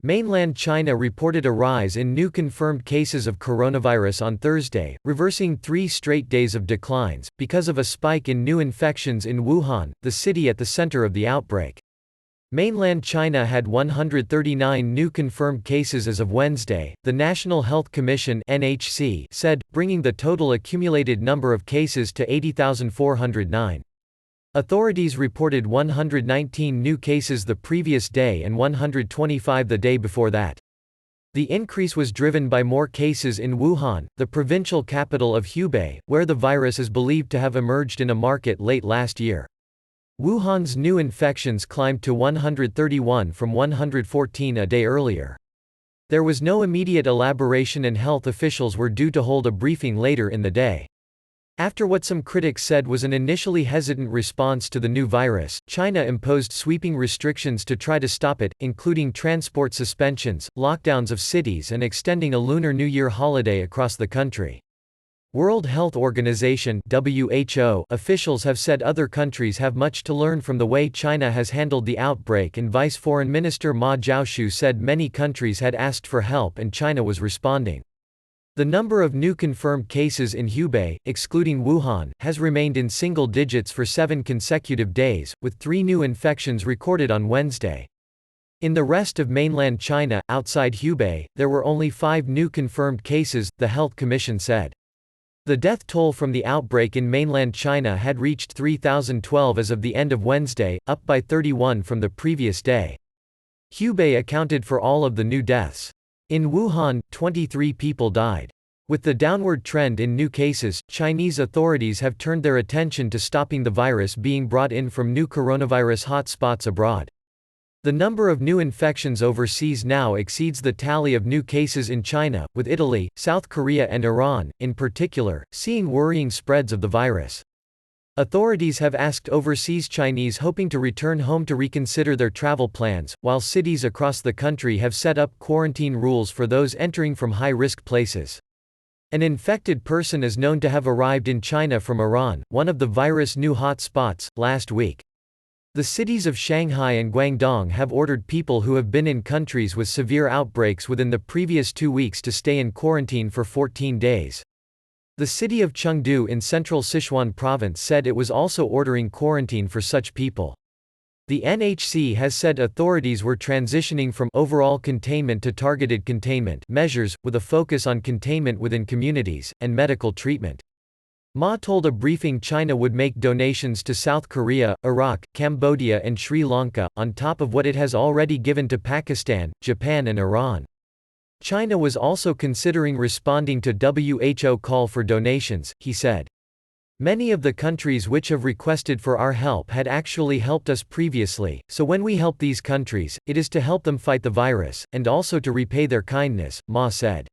Mainland China reported a rise in new confirmed cases of coronavirus on Thursday, reversing 3 straight days of declines, because of a spike in new infections in Wuhan, the city at the center of the outbreak. Mainland China had 139 new confirmed cases as of Wednesday, the National Health Commission (NHC) said, bringing the total accumulated number of cases to 80,409. Authorities reported 119 new cases the previous day and 125 the day before that. The increase was driven by more cases in Wuhan, the provincial capital of Hubei, where the virus is believed to have emerged in a market late last year. Wuhan's new infections climbed to 131 from 114 a day earlier. There was no immediate elaboration and health officials were due to hold a briefing later in the day. After what some critics said was an initially hesitant response to the new virus, China imposed sweeping restrictions to try to stop it, including transport suspensions, lockdowns of cities and extending a Lunar New Year holiday across the country. World Health Organization (WHO) officials have said other countries have much to learn from the way China has handled the outbreak, and Vice Foreign Minister Ma Jiaoshu said many countries had asked for help and China was responding. The number of new confirmed cases in Hubei, excluding Wuhan, has remained in single digits for 7 consecutive days, with 3 new infections recorded on Wednesday. In the rest of mainland China, outside Hubei, there were only 5 new confirmed cases, the Health Commission said. The death toll from the outbreak in mainland China had reached 3,012 as of the end of Wednesday, up by 31 from the previous day. Hubei accounted for all of the new deaths. In Wuhan, 23 people died. With the downward trend in new cases, Chinese authorities have turned their attention to stopping the virus being brought in from new coronavirus hotspots abroad. The number of new infections overseas now exceeds the tally of new cases in China, with Italy, South Korea and Iran, in particular, seeing worrying spreads of the virus. Authorities have asked overseas Chinese hoping to return home to reconsider their travel plans, while cities across the country have set up quarantine rules for those entering from high-risk places. An infected person is known to have arrived in China from Iran, one of the virus' new hot spots, last week. The cities of Shanghai and Guangdong have ordered people who have been in countries with severe outbreaks within the previous 2 weeks to stay in quarantine for 14 days. The city of Chengdu in central Sichuan province said it was also ordering quarantine for such people. The NHC has said authorities were transitioning from overall containment to targeted containment measures, with a focus on containment within communities, and medical treatment. Ma told a briefing China would make donations to South Korea, Iraq, Cambodia and Sri Lanka, on top of what it has already given to Pakistan, Japan and Iran. China was also considering responding to WHO call for donations, he said. Many of the countries which have requested for our help had actually helped us previously, so when we help these countries, it is to help them fight the virus, and also to repay their kindness, Ma said.